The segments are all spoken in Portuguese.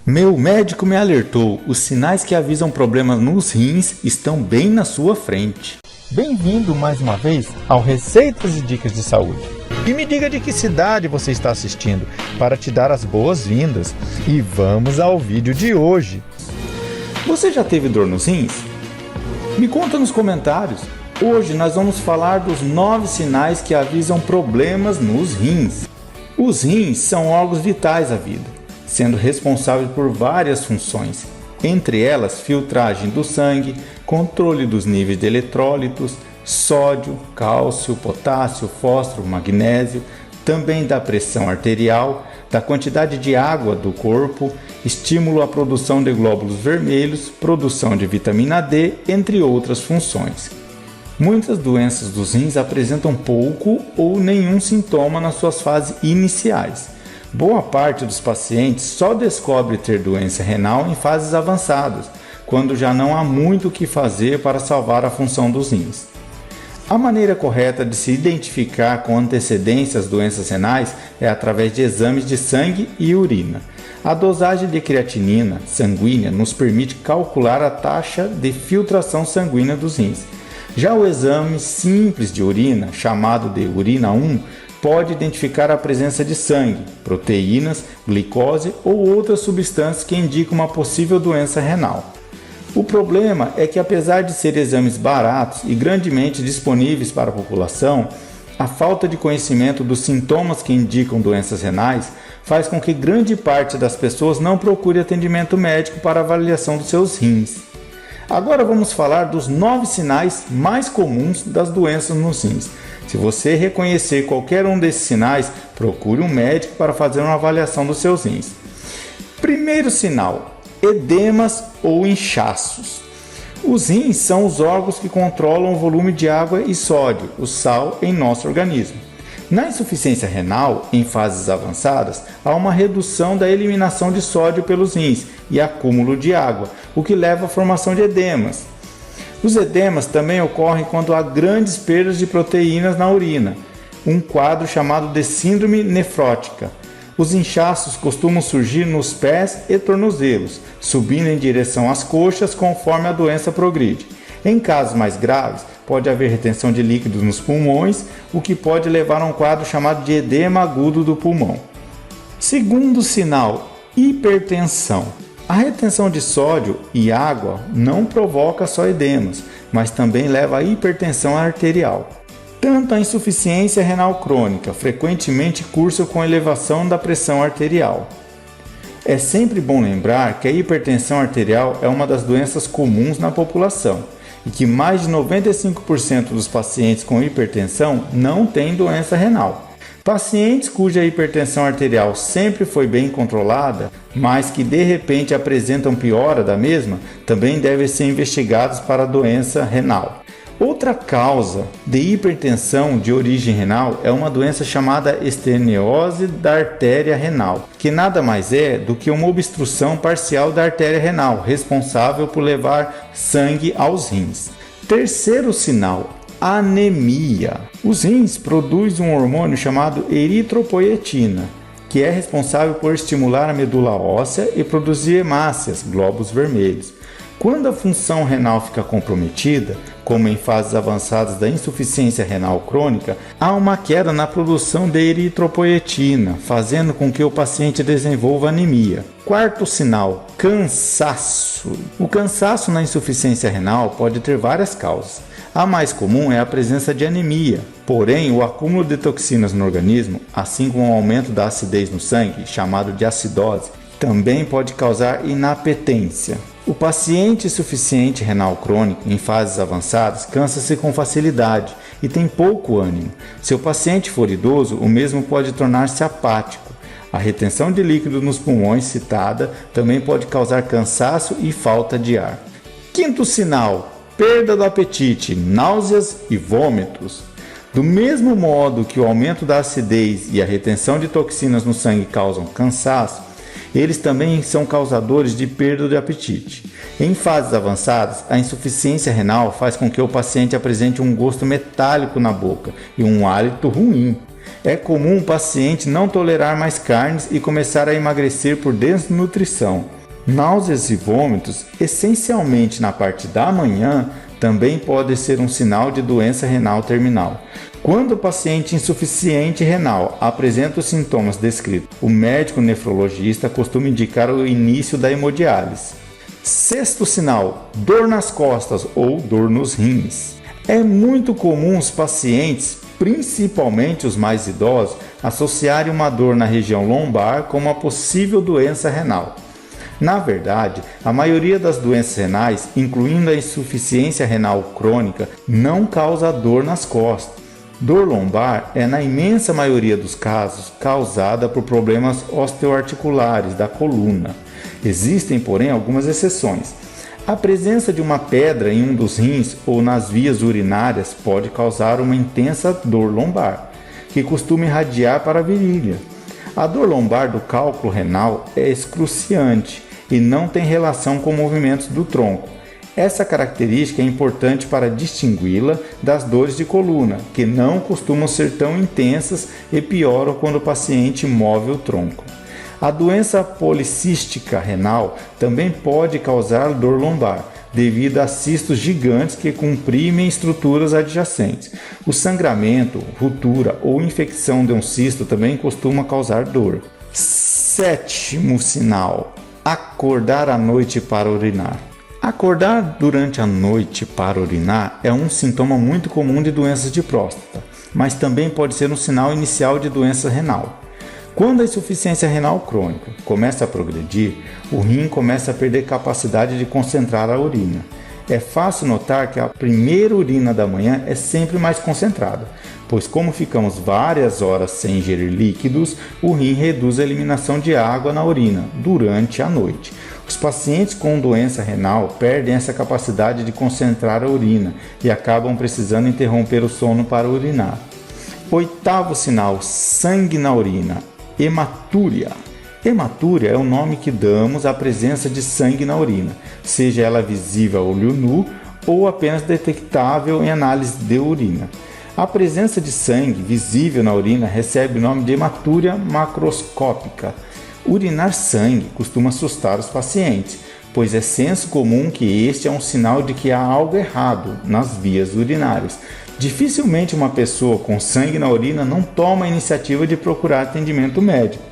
Meu médico me alertou, os sinais que avisam problemas nos rins estão bem na sua frente. Bem-vindo mais uma vez ao Receitas e Dicas de Saúde. E me diga de que cidade você está assistindo para te dar as boas-vindas. E vamos ao vídeo de hoje. Você já teve dor nos rins? Me conta nos comentários. Hoje nós vamos falar dos 9 sinais que avisam problemas nos rins. Os rins são órgãos vitais à vida, sendo responsáveis por várias funções, entre elas filtragem do sangue, controle dos níveis de eletrólitos, sódio, cálcio, potássio, fósforo, magnésio, também da pressão arterial, da quantidade de água do corpo, estímulo à produção de glóbulos vermelhos, produção de vitamina D, entre outras funções. Muitas doenças dos rins apresentam pouco ou nenhum sintoma nas suas fases iniciais. Boa parte dos pacientes só descobre ter doença renal em fases avançadas, quando já não há muito o que fazer para salvar a função dos rins. A maneira correta de se identificar com antecedência as doenças renais é através de exames de sangue e urina. A dosagem de creatinina sanguínea nos permite calcular a taxa de filtração sanguínea dos rins. Já o exame simples de urina, chamado de urina 1, pode identificar a presença de sangue, proteínas, glicose ou outras substâncias que indicam uma possível doença renal. O problema é que, apesar de serem exames baratos e grandemente disponíveis para a população, a falta de conhecimento dos sintomas que indicam doenças renais faz com que grande parte das pessoas não procure atendimento médico para avaliação dos seus rins. Agora vamos falar dos 9 sinais mais comuns das doenças nos rins. Se você reconhecer qualquer um desses sinais, procure um médico para fazer uma avaliação dos seus rins. Primeiro sinal: edemas ou inchaços. Os rins são os órgãos que controlam o volume de água e sódio, o sal, em nosso organismo. Na insuficiência renal, em fases avançadas, há uma redução da eliminação de sódio pelos rins e acúmulo de água, o que leva à formação de edemas. Os edemas também ocorrem quando há grandes perdas de proteínas na urina, um quadro chamado de síndrome nefrótica. Os inchaços costumam surgir nos pés e tornozelos, subindo em direção às coxas conforme a doença progride. Em casos mais graves, pode haver retenção de líquidos nos pulmões, o que pode levar a um quadro chamado de edema agudo do pulmão. Segundo sinal: hipertensão. A retenção de sódio e água não provoca só edemas, mas também leva à hipertensão arterial. Tanto a insuficiência renal crônica frequentemente cursa com elevação da pressão arterial. É sempre bom lembrar que a hipertensão arterial é uma das doenças comuns na população e que mais de 95% dos pacientes com hipertensão não têm doença renal. Pacientes cuja hipertensão arterial sempre foi bem controlada, mas que de repente apresentam piora da mesma, também devem ser investigados para a doença renal. Outra causa de hipertensão de origem renal é uma doença chamada estenoose da artéria renal, que nada mais é do que uma obstrução parcial da artéria renal, responsável por levar sangue aos rins. Terceiro sinal: anemia. Os rins produzem um hormônio chamado eritropoietina, que é responsável por estimular a medula óssea e produzir hemácias, glóbulos vermelhos. Quando a função renal fica comprometida, como em fases avançadas da insuficiência renal crônica, há uma queda na produção de eritropoietina, fazendo com que o paciente desenvolva anemia. Quarto sinal: cansaço. O cansaço na insuficiência renal pode ter várias causas. A mais comum é a presença de anemia, porém o acúmulo de toxinas no organismo, assim como o aumento da acidez no sangue, chamado de acidose, também pode causar inapetência. O paciente insuficiente renal crônico em fases avançadas cansa-se com facilidade e tem pouco ânimo. Se o paciente for idoso, o mesmo pode tornar-se apático. A retenção de líquido nos pulmões citada também pode causar cansaço e falta de ar. Quinto sinal: perda do apetite, náuseas e vômitos. Do mesmo modo que o aumento da acidez e a retenção de toxinas no sangue causam cansaço, eles também são causadores de perda de apetite. Em fases avançadas, a insuficiência renal faz com que o paciente apresente um gosto metálico na boca e um hálito ruim. É comum o paciente não tolerar mais carnes e começar a emagrecer por desnutrição. Náuseas e vômitos, essencialmente na parte da manhã, também pode ser um sinal de doença renal terminal. Quando o paciente insuficiente renal apresenta os sintomas descritos, o médico nefrologista costuma indicar o início da hemodiálise. Sexto sinal, dor nas costas ou dor nos rins. É muito comum os pacientes, principalmente os mais idosos, associarem uma dor na região lombar com uma possível doença renal. Na verdade, a maioria das doenças renais, incluindo a insuficiência renal crônica, não causa dor nas costas. Dor lombar é, na imensa maioria dos casos, causada por problemas osteoarticulares da coluna. Existem, porém, algumas exceções. A presença de uma pedra em um dos rins ou nas vias urinárias pode causar uma intensa dor lombar, que costuma irradiar para a virilha. A dor lombar do cálculo renal é excruciante e não tem relação com movimentos do tronco. Essa característica é importante para distingui-la das dores de coluna, que não costumam ser tão intensas e pioram quando o paciente move o tronco. A doença policística renal também pode causar dor lombar, devido a cistos gigantes que comprimem estruturas adjacentes. O sangramento, ruptura ou infecção de um cisto também costuma causar dor. Sétimo sinal: acordar à noite para urinar. Acordar durante a noite para urinar é um sintoma muito comum de doenças de próstata, mas também pode ser um sinal inicial de doença renal. Quando a insuficiência renal crônica começa a progredir, o rim começa a perder capacidade de concentrar a urina. É fácil notar que a primeira urina da manhã é sempre mais concentrada, pois como ficamos várias horas sem ingerir líquidos, o rim reduz a eliminação de água na urina durante a noite. Os pacientes com doença renal perdem essa capacidade de concentrar a urina e acabam precisando interromper o sono para urinar. Oitavo sinal: sangue na urina. Hematúria. Hematúria é o nome que damos à presença de sangue na urina, seja ela visível a olho nu ou apenas detectável em análise de urina. A presença de sangue visível na urina recebe o nome de hematúria macroscópica. Urinar sangue costuma assustar os pacientes, pois é senso comum que este é um sinal de que há algo errado nas vias urinárias. Dificilmente uma pessoa com sangue na urina não toma a iniciativa de procurar atendimento médico.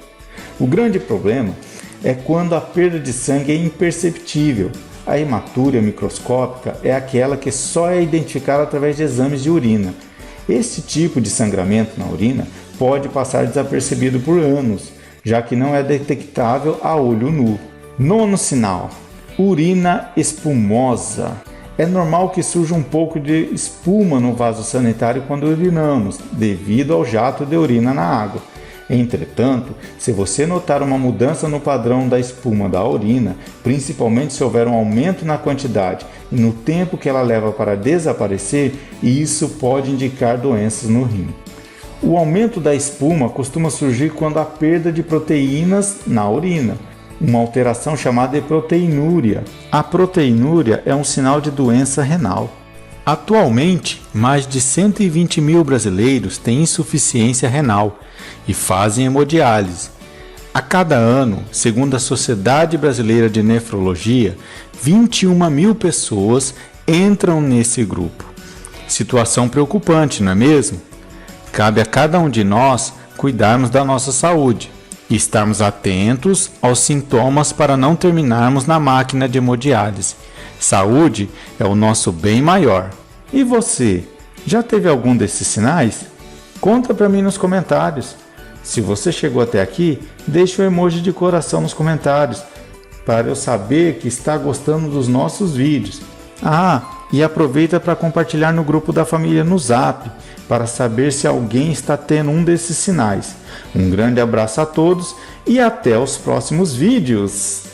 O grande problema é quando a perda de sangue é imperceptível. A hematúria microscópica é aquela que só é identificada através de exames de urina. Esse tipo de sangramento na urina pode passar desapercebido por anos, já que não é detectável a olho nu. Nono sinal: urina espumosa. É normal que surja um pouco de espuma no vaso sanitário quando urinamos, devido ao jato de urina na água. Entretanto, se você notar uma mudança no padrão da espuma da urina, principalmente se houver um aumento na quantidade e no tempo que ela leva para desaparecer, isso pode indicar doenças no rim. O aumento da espuma costuma surgir quando há perda de proteínas na urina, uma alteração chamada de proteinúria. A proteinúria é um sinal de doença renal. Atualmente, mais de 120 mil brasileiros têm insuficiência renal e fazem hemodiálise. A cada ano, segundo a Sociedade Brasileira de Nefrologia, 21 mil pessoas entram nesse grupo. Situação preocupante, não é mesmo? Cabe a cada um de nós cuidarmos da nossa saúde e estarmos atentos aos sintomas para não terminarmos na máquina de hemodiálise. Saúde é o nosso bem maior. E você, já teve algum desses sinais? Conta para mim nos comentários. Se você chegou até aqui, deixe um emoji de coração nos comentários, para eu saber que está gostando dos nossos vídeos. E aproveita para compartilhar no grupo da família no Zap, para saber se alguém está tendo um desses sinais. Um grande abraço a todos e até os próximos vídeos!